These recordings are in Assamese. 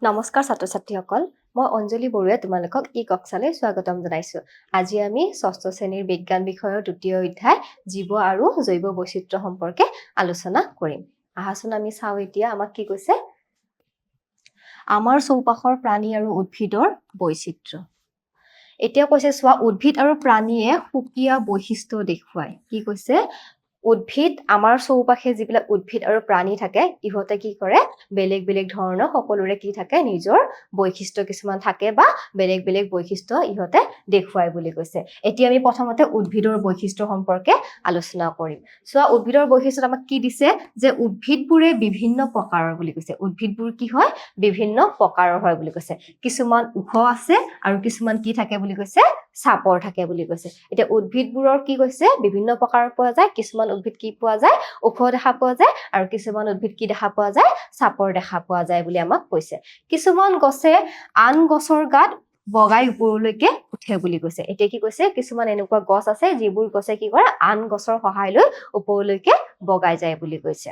নমস্কাৰ ছাত্ৰ-ছাত্ৰীসকল মই অঞ্জলি বৰুৱাই তোমালোকক ই কক্ষালৈ স্বাগতম জনাইছো। আজি আমি ষষ্ঠ শ্ৰেণীৰ বিজ্ঞান বিষয়ৰ দ্বিতীয় অধ্যায় জীৱ আৰু জৈৱ বৈচিত্ৰ্য সম্পৰ্কে আলোচনা কৰিম। আহাচোন আমি চাও এতিয়া আমাক কি কৈছে। আমাৰ চৌপাশৰ প্ৰাণী আৰু উদ্ভিদৰ বৈচিত্ৰ্য। এতিয়া কৈছে চোৱা উদ্ভিদ আৰু প্ৰাণীয়ে সুকীয়া বৈশিষ্ট্য দেখুৱায়। কি কৈছে উদ্ভিদ আমাৰ চৌপাশে যিবিলাক উদ্ভিদ আৰু প্ৰাণী থাকে ইহঁতে কি কৰে বেলেগ বেলেগ ধৰণৰ সকলোৰে কি থাকে নিজৰ বৈশিষ্ট্য কিছুমান থাকে বা বেলেগ বেলেগ বৈশিষ্ট্য ইহঁতে দেখুৱায় বুলি কৈছে। এতিয়া আমি প্ৰথমতে উদ্ভিদৰ বৈশিষ্ট্য সম্পৰ্কে আলোচনা কৰিম। চোৱা উদ্ভিদৰ বৈশিষ্ট্য আমাক কি দিছে যে উদ্ভিদবোৰে বিভিন্ন প্ৰকাৰৰ বুলি কৈছে। উদ্ভিদবোৰ কি হয় বিভিন্ন প্ৰকাৰৰ হয় বুলি কৈছে। কিছুমান ওখ আছে আৰু কিছুমান কি থাকে বুলি কৈছে চাপৰ থাকে বুলি কৈছে। এতিয়া উদ্ভিদবোৰৰ কি কৈছে বিভিন্ন প্ৰকাৰৰ পোৱা যায়। কিছুমান উদ্ভিদ কি পোৱা যায় ওখ দেখা পোৱা যায় আৰু কিছুমান উদ্ভিদ কি দেখা পোৱা যায় চাপৰ দেখা পোৱা যায় বুলি আমাক কৈছে। কিছুমান গছে আন গছৰ গাত বগাই ওপৰলৈকে উঠে বুলি কৈছে। এতিয়া কি কৈছে কিছুমান এনেকুৱা গছ আছে যিবোৰ গছে কি কৰে আন গছৰ সহায় লৈ ওপৰলৈকে বগাই যায় বুলি কৈছে।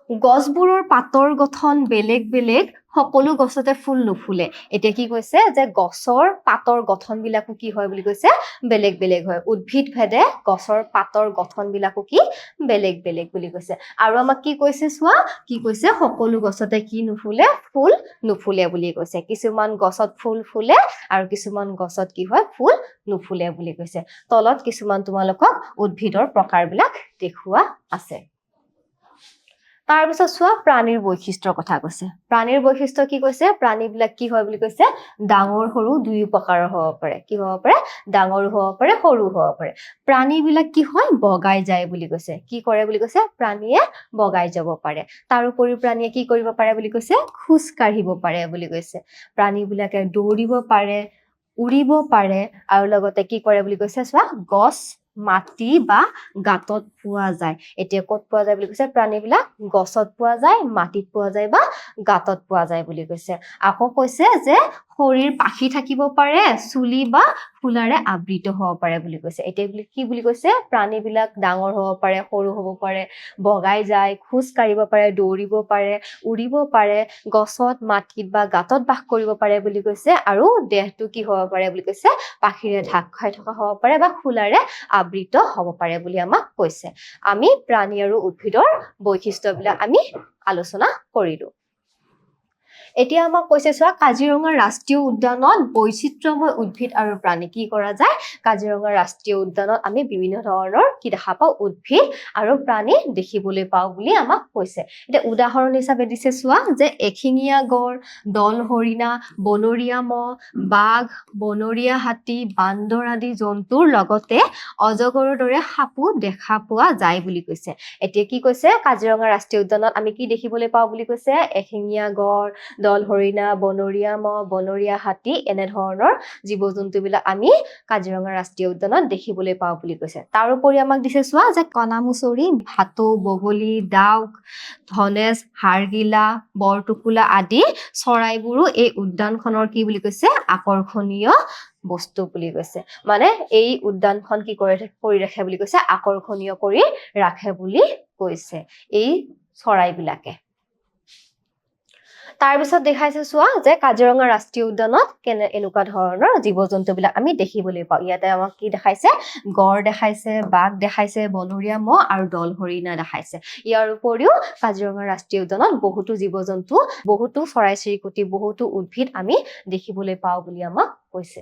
গছবোৰৰ পাতৰ গঠন বেলেগ বেলেগ সকলো গছতে ফুল নুফুলে। এতিয়া কি কৈছে যে গছৰ পাতৰ গঠন বিলাকো কি হয় বুলি কৈছে বেলেগ বেলেগ হয়। উদ্ভিদ ভেদে গছৰ পাতৰ গঠন বিলাকো কি বেলেগ বেলেগ বুলি কৈছে। আৰু আমাক কি কৈছে চোৱা কি কৈছে সকলো গছতে কি নুফুলে ফুল নুফুলে বুলি কৈছে। কিছুমান গছত ফুল ফুলে আৰু কিছুমান গছত কি হয় ফুল নুফুলে বুলি কৈছে। তলত কিছুমান তোমালোকক উদ্ভিদৰ প্ৰকাৰবিলাক দেখুওৱা আছে। তাৰ পিছত চোৱা প্ৰাণীৰ বৈশিষ্ট্যৰ কথা কৈছে। প্ৰাণীৰ বৈশিষ্ট্য কি কৈছে প্ৰাণীবিলাক কি হয় বুলি কৈছে ডাঙৰ সৰু দুই প্ৰকাৰৰ হ'ব পাৰে। কি হ'ব পাৰে ডাঙৰো হ'ব পাৰে সৰু হ'ব পাৰে। প্ৰাণীবিলাক কি হয় বগাই যায় বুলি কৈছে। কি কৰে বুলি কৈছে প্ৰাণীয়ে বগাই যাব পাৰে। তাৰ উপৰি প্ৰাণীয়ে কি কৰিব পাৰে বুলি কৈছে খোজ কাঢ়িব পাৰে বুলি কৈছে। প্ৰাণীবিলাকে দৌৰিব পাৰে উৰিব পাৰে আৰু লগতে কি কৰে বুলি কৈছে চোৱা গছ মাটি বা গাঁতত পোৱা যায়। এতিয়া ক'ত পোৱা যায় বুলি কৈছে প্ৰাণীবিলাক গছত পোৱা যায় মাটিত পোৱা যায় বা গাঁতত পোৱা যায় বুলি কৈছে। আকৌ কৈছে যে শৰীৰ পাখি থাকিব পাৰে চুলি বা ফুলাৰে আবৃত হ'ব পাৰে বুলি কৈছে। এতিয়া কি বুলি কৈছে প্ৰাণীবিলাক ডাঙৰ হ'ব পাৰে সৰু হ'ব পাৰে বগাই যায় খোজ কাঢ়িব পাৰে দৌৰিব পাৰে উৰিব পাৰে গছত মাটিত বা গাঁতত বাস কৰিব পাৰে বুলি কৈছে আৰু দেহটো কি হ'ব পাৰে বুলি কৈছে পাখিৰে ঢাক খাই থকা হ'ব পাৰে বা ফুলাৰে আবৃত হ'ব পাৰে বুলি আমাক কৈছে। আমি প্ৰাণী আৰু উদ্ভিদৰ বৈশিষ্ট্যবিলাক আমি আলোচনা কৰিলো। এতিয়া আমাক কৈছে চোৱা কাজিৰঙা ৰাষ্ট্ৰীয় উদ্যানত বৈচিত্ৰ্যময় উদ্ভিদ আৰু প্ৰাণী কি কৰা যায় কাজিৰঙা ৰাষ্ট্ৰীয় উদ্যানত আমি বিভিন্ন ধৰণৰ কি দেখা পাওঁ উদ্ভিদ আৰু প্ৰাণী দেখিবলৈ পাওঁ বুলি আমাক কৈছে। এতিয়া উদাহৰণ হিচাপে দিছে চোৱা যে এশিঙীয়া গড় দল হৰিণা বনৰীয়া মহ বাঘ বনৰীয়া হাতী বান্দৰ আদি জন্তুৰ লগতে অজগৰৰ দৰে সাপো দেখা পোৱা যায় বুলি কৈছে। এতিয়া কি কৈছে কাজিৰঙা ৰাষ্ট্ৰীয় উদ্যানত আমি কি দেখিবলৈ পাওঁ বুলি কৈছে এশিঙীয়া গড় দল হৰিণা বনৰীয়া মহ বনৰীয়া হাতী এনেধৰণৰ জীৱ-জন্তুবিলাক আমি কাজিৰঙা ৰাষ্ট্ৰীয় উদ্যানত দেখিবলৈ পাওঁ বুলি কৈছে। তাৰ উপৰি আমাক দিছে চোৱা যে কণামুচৰি ভাটৌ বগলী ডাউক ধনেশ হাড়গিলা বৰটোকোলা আদি চৰাইবোৰো এই উদ্যানখনৰ কি বুলি কৈছে আকৰ্ষণীয় বস্তু বুলি কৈছে। মানে এই উদ্যানখন কি কৰি ৰাখে বুলি কৈছে আকৰ্ষণীয় কৰি ৰাখে বুলি কৈছে এই চৰাইবিলাকে। তাৰ পিছত দেখাইছে চোৱা যে কাজিৰঙা ৰাষ্ট্ৰীয় উদ্যানত এনেকুৱা ধৰণৰ জীৱ-জন্তুবিলাক আমি দেখিবলৈ পাওঁ। ইয়াতে আমাক কি দেখাইছে গড় দেখাইছে বাঘ দেখাইছে বনৰীয়া মহ আৰু দল হৰিণা দেখাইছে। ইয়াৰ উপৰিও কাজিৰঙা ৰাষ্ট্ৰীয় উদ্যানত বহুতো জীৱ-জন্তু বহুতো চৰাই-চিৰিকটি বহুতো উদ্ভিদ আমি দেখিবলৈ পাওঁ বুলি আমাক কৈছে।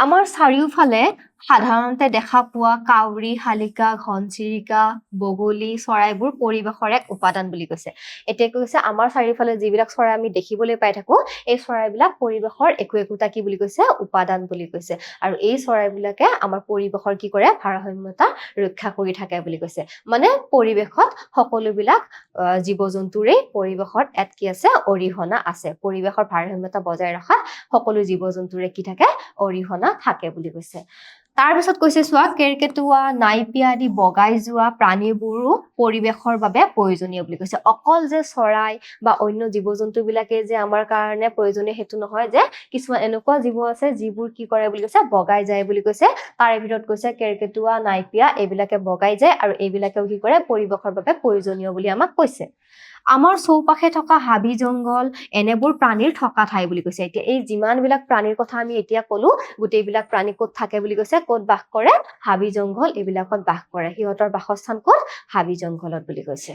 আমাৰ চাৰিওফালে সাধাৰণতে দেখা পোৱা কাউৰী শালিকা ঘনচিৰিকা বগলী চৰাইবোৰ পৰিৱেশৰ এক উপাদান বুলি কৈছে। এতিয়া কৈছে আমাৰ চাৰিওফালে যিবিলাক চৰাই আমি দেখিবলৈ পাই থাকো এই চৰাইবিলাক পৰিৱেশৰ একোটা কি বুলি কৈছে উপাদান বুলি কৈছে। আৰু এই চৰাইবিলাকে আমাৰ পৰিৱেশৰ কি কৰে ভাৰসাম্যতা ৰক্ষা কৰি থাকে বুলি কৈছে। মানে পৰিৱেশত সকলোবিলাক জীৱ-জন্তুৰে পৰিৱেশত কি আছে অৰিহণা আছে। পৰিৱেশৰ ভাৰসাম্যতা বজাই ৰখাত সকলো জীৱ-জন্তুৰে কি থাকে অৰিহণা থাকে বুলি কৈছে। তাৰ পিছত কৈছে চোৱা কেৰকেটুৱা নাইপিয়া আদি বগাই যোৱা প্ৰাণীবোৰো পৰিৱেশৰ বাবে প্ৰয়োজনীয় বুলি কৈছে। অকল যে চৰাই বা অন্য জীৱ-জন্তুবিলাকে যে আমাৰ কাৰণে প্ৰয়োজনীয় সেইটো নহয় যে কিছুমান এনেকুৱা জীৱ আছে যিবোৰ কি কৰে বুলি কৈছে বগাই যায় বুলি কৈছে। তাৰে ভিতৰত কৈছে কেৰকেটুৱা নাইপিয়া এইবিলাকে বগাই যায় আৰু এইবিলাকেও কি কৰে পৰিৱেশৰ বাবে প্ৰয়োজনীয় বুলি আমাক কৈছে। আমাৰ চৌপাশে থকা হাবি জংঘল এনেবোৰ প্ৰাণীৰ থকা ঠাই বুলি কৈছে। এতিয়া এই যিমানবিলাক প্ৰাণীৰ কথা আমি এতিয়া কলো, গোটেইবিলাক প্ৰাণী ক'ত থাকে বুলি কৈছে, ক'ত বাস কৰে, হাবি জংঘল এইবিলাকত বাস কৰে। সিহঁতৰ বাসস্থান ক'ত, হাবি জংঘলত বুলি কৈছে।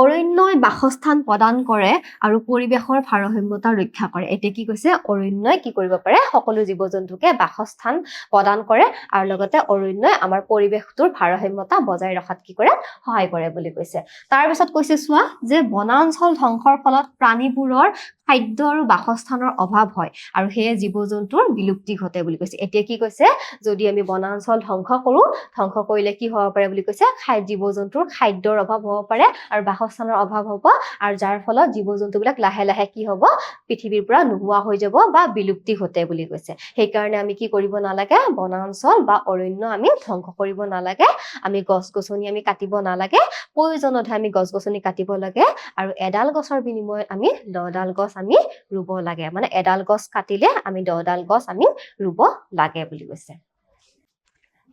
অৰণ্যই বাসস্থান প্ৰদান কৰে আৰু পৰিৱেশৰ ভাৰসাম্যতা ৰক্ষা কৰে। এতিয়া কি কৈছে, অৰণ্যই কি কৰিব পাৰে, সকলো জীৱ জন্তুকে বাসস্থান প্ৰদান কৰে আৰু লগতে অৰণ্যই আমাৰ পৰিৱেশটোৰ ভাৰসাম্যতা বজাই ৰখাত কি কৰে, সহায় কৰে বুলি কৈছে। তাৰপিছত কৈছে চোৱা যে বনাঞ্চল ধ্বংসৰ ফলত প্ৰাণীবোৰৰ খাদ্য আৰু বাসস্থানৰ অভাৱ হয় আৰু সেয়ে জীৱ জন্তুৰ বিলুপ্তি ঘটে বুলি কৈছে। এতিয়া কি কৈছে, যদি আমি বনাঞ্চল ধ্বংস কৰো, ধ্বংস কৰিলে কি হ'ব পাৰে বুলি কৈছে, জীৱ জন্তুৰ খাদ্যৰ অভাৱ হ'ব পাৰে আৰু বাসস্থানৰ অভাৱ হ'ব আৰু যাৰ ফলত জীৱ জন্তুবিলাক লাহে লাহে কি হ'ব, পৃথিৱীৰ পৰা নোহোৱা হৈ যাব বা বিলুপ্তি ঘটে বুলি কৈছে। সেইকাৰণে আমি কি কৰিব নালাগে, বনাঞ্চল বা অৰণ্য আমি ধ্বংস কৰিব নালাগে, আমি গছ গছনি আমি কাটিব নালাগে, প্ৰয়োজনতহে আমি গছ গছনি কাটিব লাগে আৰু এডাল গছৰ বিনিময়ত আমি 10ডাল গছ আমি ৰুব লাগে। মানে এডাল গছ কাটিলে আমি 10ডাল গছ আমি ৰুব লাগে বুলি কৈছে।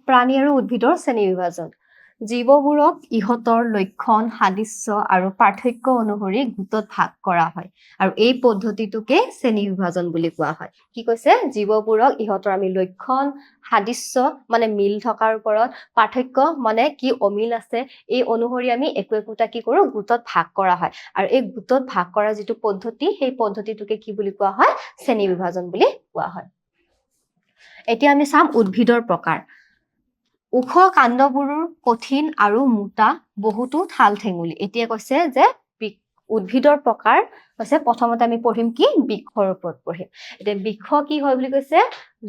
প্ৰাণী আৰু উদ্ভিদৰ শ্ৰেণী বিভাজন। জীৱবোৰক ইহঁতৰ লক্ষণ, সাদৃশ্য আৰু পাৰ্থক্য অনুসৰি গোটত ভাগ কৰা হয় আৰু এই পদ্ধতিটোকে শ্ৰেণী বিভাজন বুলি কোৱা হয়। কি কৈছে, জীৱবোৰক ইহঁতৰ আমি লক্ষণ, সাদৃশ্য মানে মিল থকাৰ ওপৰত, পাৰ্থক্য মানে কি অমিল আছে, এই অনুসৰি আমি একোটা কি কৰো, গোটত ভাগ কৰা হয় আৰু এই গোটত ভাগ কৰা যিটো পদ্ধতি, সেই পদ্ধতিটোকে কি বুলি কোৱা হয়, শ্ৰেণী বিভাজন বুলি কোৱা হয়। এতিয়া আমি চাম উদ্ভিদৰ প্ৰকাৰ। ওখ কাণ্ডবোৰৰ কঠিন আৰু মোটা বহুতো ঠাল ঠেঙুলি। এতিয়া কৈছে যে উদ্ভিদৰ প্ৰকাৰ হৈছে, প্ৰথমতে আমি পঢ়িম কি, বৃক্ষৰ ওপৰত পঢ়িম। এতিয়া বৃক্ষ কি হয় বুলি কৈছে,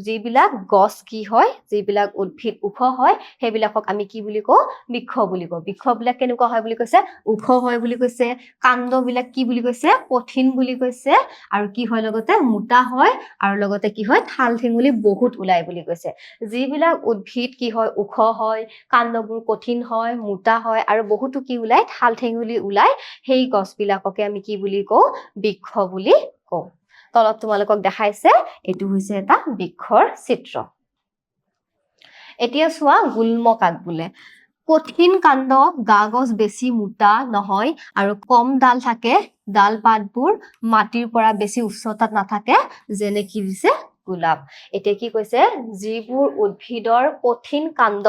যিবিলাক গছ কি হয়, যিবিলাক উদ্ভিদ ওখ হয় সেইবিলাকক আমি কি বুলি কওঁ, বৃক্ষ বুলি কওঁ। বৃক্ষবিলাক কেনেকুৱা হয় বুলি কৈছে, ওখ হয় বুলি কৈছে, কাণ্ডবিলাক কি বুলি কৈছে, কঠিন বুলি কৈছে আৰু কি হয় লগতে মোটা হয় আৰু লগতে কি হয়, ঠাল ঠেঙুলি বহুত ওলাই বুলি কৈছে। যিবিলাক উদ্ভিদ কি হয়, ওখ হয়, কাণ্ডবোৰ কঠিন হয়, মোটা হয় আৰু বহুতো কি ওলাই, ঠাল ঠেঙুলি ওলাই, সেই গছবিলাককে আমি কি বুলি কওঁ, বৃক্ষ বুলি কওঁ। তলত তোমালোকক দেখাইছে, এইটো হৈছে এটা বৃক্ষৰ চিত্ৰ। এতিয়া চোৱা গুল্ম কাক বোলে। কঠিন কাণ্ড, গা গছ বেছি মোটা নহয় আৰু কম ডাল থাকে, ডাল পাতবোৰ মাটিৰ পৰা বেছি উচ্চতাত নাথাকে, যেনে কি দিছে, গোলাপ। এতিয়া কি কৈছে, যিবোৰ উদ্ভিদৰ কঠিন কাণ্ড,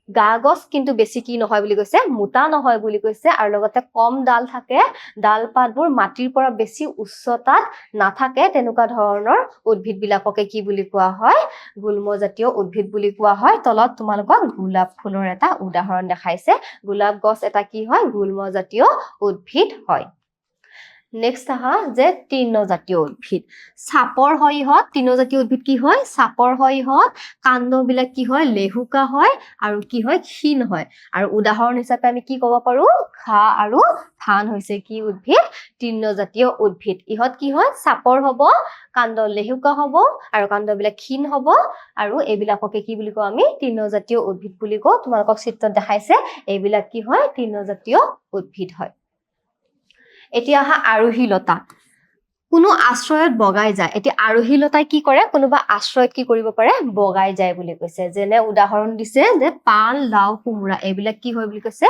গা গছ কিন্তু বেছি কি নহয় বুলি কৈছে, মোটা নহয় বুলি কৈছে আৰু লগতে কম ডাল থাকে, ডাল পাতবোৰ মাটিৰ পৰা বেছি উচ্চতাত নাথাকে, তেনেকুৱা ধৰণৰ উদ্ভিদ বিলাককে কি বুলি কোৱা হয়, গুল্মজাতীয় উদ্ভিদ বুলি কোৱা হয়। তলত তোমালোকক গোলাপ ফুলৰ এটা উদাহৰণ দেখাইছে। গোলাপ গছ এটা কি হয়, গুল্মজাতীয় উদ্ভিদ হয়। নেক্সট আহা যে তৃণজাতীয় উদ্ভিদ। চাপৰ হয় ইহঁত, তৃণজাতীয় উদ্ভিদ কি হয়, চাপৰ হয় ইহঁত, কাণ্ডবিলাক কি হয়, লেহুকা হয় আৰু কি হয়, ক্ষীণ হয়। আৰু উদাহৰণ হিচাপে আমি কি ক'ব পাৰো, ঘাঁ আৰু ধান হৈছে কি উদ্ভিদ, তৃণজাতীয় উদ্ভিদ। ইহঁত কি হয়, চাপৰ হ'ব, কাণ্ড লেহুকা হ'ব আৰু কাণ্ডবিলাক ক্ষীণ হ'ব আৰু এইবিলাককে কি বুলি কওঁ, আমি তৃণজাতীয় উদ্ভিদ বুলি কওঁ। তোমালোকক চিত্ৰত দেখাইছে, এইবিলাক কি হয়, তৃণজাতীয় উদ্ভিদ হয়। এতিয়া আহা আৰোহী লতা। কোনো আশ্ৰয়ত বগাই যায়। এতিয়া আৰোহী লতাই কি কৰে, কোনোবা আশ্ৰয়ত কি কৰিব পাৰে, বগাই যায় বুলি কৈছে। যেনে উদাহৰণ দিছে যে পাণ, লাও, কোমোৰা, এইবিলাক কি হয় বুলি কৈছে,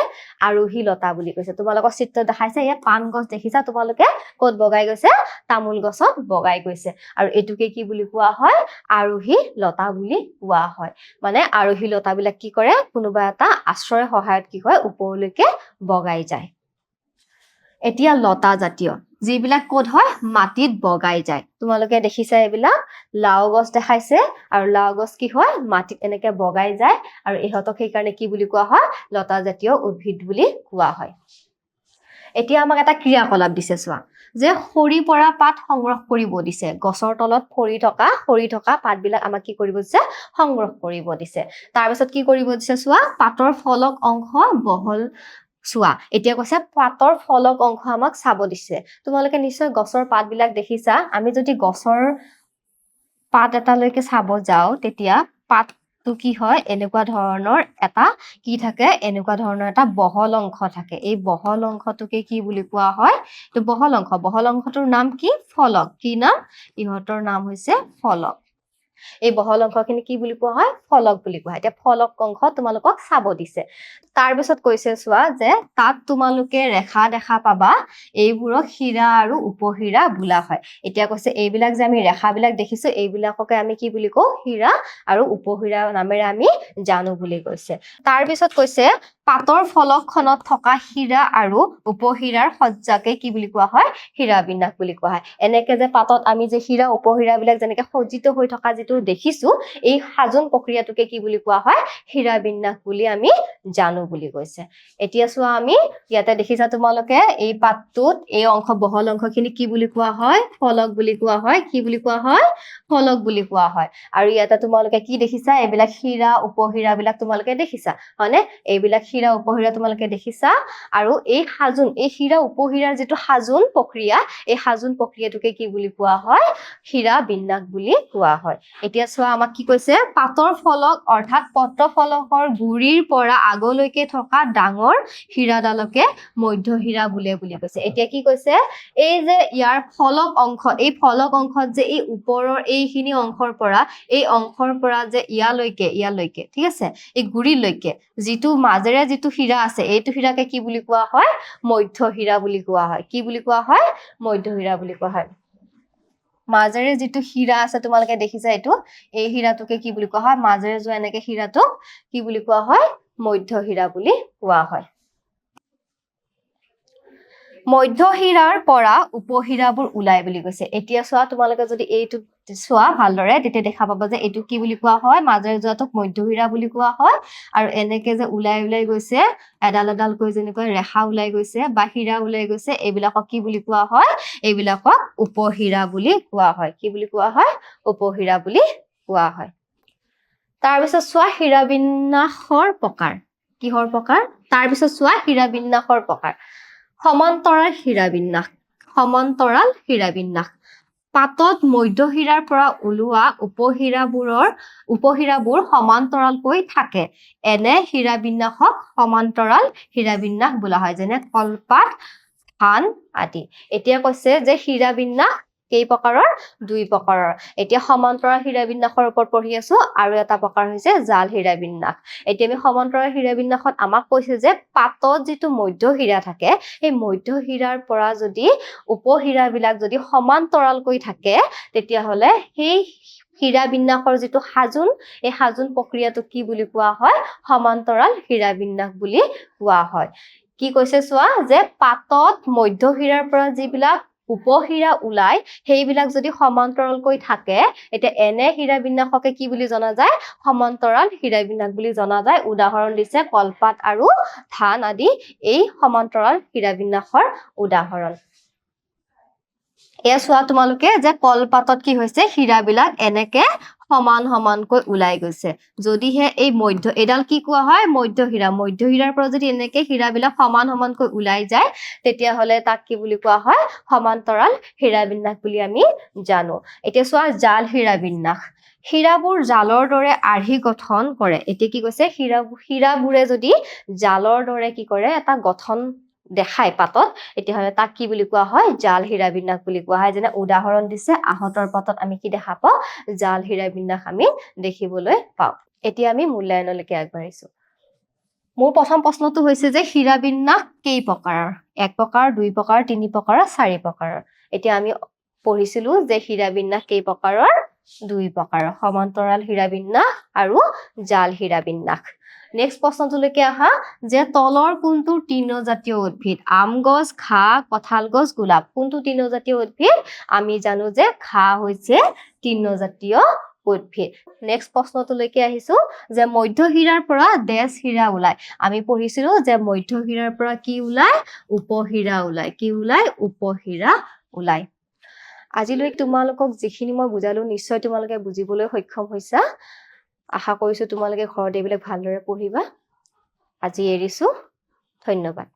আৰোহী লতা বুলি কৈছে। তোমালোকৰ চিত্ৰ দেখাইছে, ইয়াত পাণ গছ দেখিছা তোমালোকে, ক'ত বগাই গৈছে, তামোল গছত বগাই গৈছে আৰু এইটোকে কি বুলি কোৱা হয়, আৰোহী লতা বুলি কোৱা হয়। মানে আৰোহী লতাবিলাক কি কৰে, কোনোবা এটা আশ্ৰয়ৰ সহায়ত কি হয়, ওপৰলৈকে বগাই যায়। এতিয়া লতা জাতীয়, যিবিলাক ক'ত হয়, মাটিত বগাই যায়। তোমালোকে দেখিছা এইবিলাক, লাও গছ দেখাইছে আৰু লাও গছ কি হয়, মাটিত এনেকে বগাই যায় আৰু ইহঁতক সেইকাৰণে কি বুলি কোৱা হয়, লতা জাতীয় উদ্ভিদ বুলি কোৱা হয়। এতিয়া আমাক এটা ক্ৰিয়াকলাপ দিছে চোৱা, যে সৰি পৰা পাত সংগ্ৰহ কৰিব দিছে। গছৰ তলত সৰি থকা পাতবিলাক আমাক কি কৰিব দিছে, সংগ্ৰহ কৰিব দিছে। তাৰপিছত কি কৰিব দিছে চোৱা, পাতৰ ফলক অংশ বহল চোৱা। এতিয়া কৈছে পাতৰ ফলক অংশ আমাক চাব দিছে। তোমালোকে নিশ্চয় গছৰ পাতবিলাক দেখিছা। আমি যদি গছৰ পাত এটালৈকে চাব যাওঁ, তেতিয়া পাতটো কি হয়, এনেকুৱা ধৰণৰ এটা কি থাকে, এনেকুৱা ধৰণৰ এটা বহল অংশ থাকে। এই বহল অংশটোকে কি বুলি কোৱা হয়, তো বহল অংশটোৰ নাম কি, ফলক। কি নাম, ইহঁতৰ নাম হৈছে ফলক। এই বহল অংশখিনি কি বুলি কোৱা হয় ফলক বুলি কোৱা হয় এতিয়া ফলক অংশ তোমালোকক চাব দিছে তাৰ পিছত কৈছে চোৱা যে তাত তোমালোকে ৰেখা দেখা পাবা এইবোৰক হীৰা আৰু উপহীৰা বোলা হয় এতিয়া কৈছে এইবিলাক যে আমি ৰেখাবিলাক দেখিছো এইবিলাককে আমি কি বুলি কওঁ হীৰা আৰু উপহীৰা নামেৰে আমি জানো বুলি কৈছে তাৰ পিছত কৈছে পাতৰ ফলকখনত থকা হীৰা আৰু উপহীৰাৰ সজ্জাকে কি বুলি কোৱা হয় হীৰা বিন্যাস বুলি কোৱা হয় এনেকে যে পাতত আমি যে হীৰা উপহীৰা বিলাক যেনেকে সজ্জিত হৈ থকা যেটো দেখিছো এই সাজোন প্ৰক্ৰিয়াটোকে কি বুলি কোৱা হয় হীৰা বিন্যাস বুলি আমি জানো বুলি কৈছে এতিয়া চোৱা আমি ইয়াতে দেখিছা তোমালোকে এই পাতটোত এই অংশ বহল অংশখিনি কি বুলি কোৱা হয় ফলক বুলি কোৱা হয় কি বুলি কোৱা হয় ফলক বুলি কোৱা হয় আৰু ইয়াতে তোমালোকে কি দেখিছা এইবিলাক হীৰা উপহীৰা বিলাক তোমালোকে দেখিছা হয়নে এইবিলাক হীৰা উপহীৰা তোমালোকে দেখিছা আৰু এই সাজোন এই হীৰা উপহীৰাৰ যেটো সাজোন প্ৰক্ৰিয়া এই সাজোন প্ৰক্ৰিয়াটোকে কি বুলি কোৱা হয় হীৰা বিন্যাস বুলি কোৱা হয় এতিয়া চোৱা আমাক কি কৈছে পাতৰ ফলক অৰ্থাৎ পত্ৰ ফলকৰ গুৰিৰ পৰা আগলৈকে থকা ডাঙৰ হীৰাডালকে মধ্য হীৰা বুলি কৈছে এতিয়া কি কৈছে এই যে ইয়াৰ ফলক অংশ এই ফলক অংশত যে এই ওপৰৰ এইখিনি অংশৰ পৰা যে ইয়ালৈকে ঠিক আছে এই গুৰিলৈকে যেটো মাজেৰে যেটো হীৰা আছে এইটো হীৰাকে কি বুলি কোৱা হয় মধ্য হীৰা বুলি কোৱা হয় কি বুলি কোৱা হয় মধ্য হীৰা বুলি কোৱা হয় মাজেৰে যেটো হীৰা আছে তোমালোকে দেখিছা এটো এই হীৰাটোকে কি বুলি কোৱা হয় মাজেৰে যোৱা এনেকে হীৰাটো কি বুলি কোৱা হয় মধ্য হীৰা বুলি কোৱা হয় মধ্য হীৰাৰ পৰা উপহীৰাবোৰ ওলাই বুলি কৈছে এতিয়া চোৱা তোমালোকে যদি এইটো চোৱা ভালদৰে তেতিয়া দেখা পাবা যে এইটো কি বুলি কোৱা হয় মাজেৰে যোৱাটোক মধ্য হীৰা বুলি কোৱা হয় আৰু এনেকে যে ওলাই গৈছে এডাল কৈ যেনেকৈ ৰেখা ওলাই গৈছে বা হীৰা ওলাই গৈছে এইবিলাকক কি বুলি কোৱা হয় এইবিলাকক উপহীৰা বুলি কোৱা হয় কি বুলি কোৱা হয় উপহীৰা বুলি কোৱা হয় তাৰ পিছত চোৱা হীৰা বিন্যাসৰ প্ৰকাৰ কিহৰ প্ৰকাৰ তাৰ পিছত চোৱা হীৰা বিন্যাসৰ প্ৰকাৰ সমান্তৰাল হীৰা বিন্যাস পাতত মধ্য হীৰাৰ পৰা ওলোৱা উপহীৰাবোৰ সমান্তৰালকৈ থাকে এনে হীৰা বিন্যাসক সমান্তৰাল হীৰা বিন্যাস বোলা হয় যেনে কলপাত ধান আদি এতিয়া কৈছে যে হীৰা বিন্যাস কেই প্ৰকাৰৰ দুই প্ৰকাৰৰ এতিয়া সমান্তৰাল হীৰা বিন্যাসৰ ওপৰত পঢ়ি আছো আৰু এটা প্ৰকাৰ হৈছে জাল হীৰা বিন্যাস এতিয়া আমি সমান্তৰাল হীৰা বিন্যাসত আমাক কৈছে যে পাতত যেটো মধ্য হীৰা থাকে এই মধ্য হীৰাৰ পৰা যদি উপহীৰাবিলাক যদি সমান্তৰালকৈ থাকে তেতিয়া হলে সেই হীৰা বিন্যাসৰ যেটো সাজোন এই সাজোন প্ৰক্ৰিয়াটো কি বুলি কোৱা হয় সমান্তৰাল হীৰা বিন্যাস বুলি কোৱা হয় কি কৈছে চোৱা যে পাতত মধ্য হীৰাৰ পৰা যিবিলাক উপহীৰা ওলাই সেইবিলাক যদি সমান্তৰালকৈ থাকে এতিয়া এনে হীৰা বিন্যাসকে কি বুলি জনা যায় সমান্তৰাল হীৰা বিন্যাস বুলি জনা যায় উদাহৰণ দিছে কলপাত আৰু ধান আদি এই সমান্তৰাল হীৰা বিন্যাসৰ উদাহৰণ এয়া চোৱা তোমালোকে যে কলপাতত কি হৈছে হীৰাবিলাক এনেকে সমানকৈ ওলাই গৈছে যদিহে এই এডাল কি কোৱা হয় মধ্য হীৰাৰ পৰা যদি এনেকে হীৰাবিলাক সমানকৈ ওলাই যায় তেতিয়া হলে তাক কি বুলি কোৱা হয় সমান্তৰাল হীৰা বিন্যাস বুলি আমি জানো এতিয়া চোৱা জাল হীৰা বিন্যাস হীৰাবোৰ জালৰ দৰে আৰ্হি গঠন কৰে এতিয়া কি কৈছে হীৰাবোৰে যদি জালৰ দৰে কি কৰে এটা গঠন দেখাই পাতত এতিয়া হলে তাক কি বুলি কোৱা হয় জাল হীৰা বিন্যাস বুলি কোৱা হয় যেনে উদাহৰণ দিছে আহতৰ পাতত আমি কি দেখা পাওঁ জাল হীৰা বিন্যাস আমি দেখিবলৈ পাওঁ এতিয়া আমি মূল্যায়নলৈকে আগবাঢ়িছো মোৰ প্ৰথম প্ৰশ্নটো হৈছে যে হীৰা বিন্যাস কেই প্ৰকাৰৰ এক প্ৰকাৰ দুই প্ৰকাৰ তিনি প্ৰকাৰ চাৰি প্ৰকাৰৰ এতিয়া আমি পঢ়িছিলো যে হীৰা বিন্যাস কেই প্ৰকাৰৰ দুই প্ৰকাৰৰ সমান্তৰাল হীৰা বিন্যাস আৰু জাল হীৰা বিন্যাস নেক্সট প্ৰশ্নটোলৈকে আহা যে তলৰ কোনটো তৃণজাতীয় উদ্ভিদ আম গছ ঘাঁ কঁঠাল গছ গোলাপ কোনটো তৃণজাতীয় উদ্ভিদ আমি জানো যে ঘাঁ হৈছে তৃণজাতীয় উদ্ভিদ নেক্সট প্ৰশ্নটোলৈকে আহিছো যে মধ্য হীৰাৰ পৰা ডেছ হীৰা ওলাই আমি পঢ়িছিলো যে মধ্য হীৰাৰ পৰা কি ওলাই উপহীৰা ওলাই কি ওলাই উপহীৰা ওলাই আজিলৈ তোমালোকক যিখিনি মই বুজালো নিশ্চয় তোমালোকে বুজিবলৈ সক্ষম হৈছা আশা কৰিছো তোমালোকে ঘৰত এইবিলাক ভালদৰে পঢ়িবা আজি এৰিছো ধন্যবাদ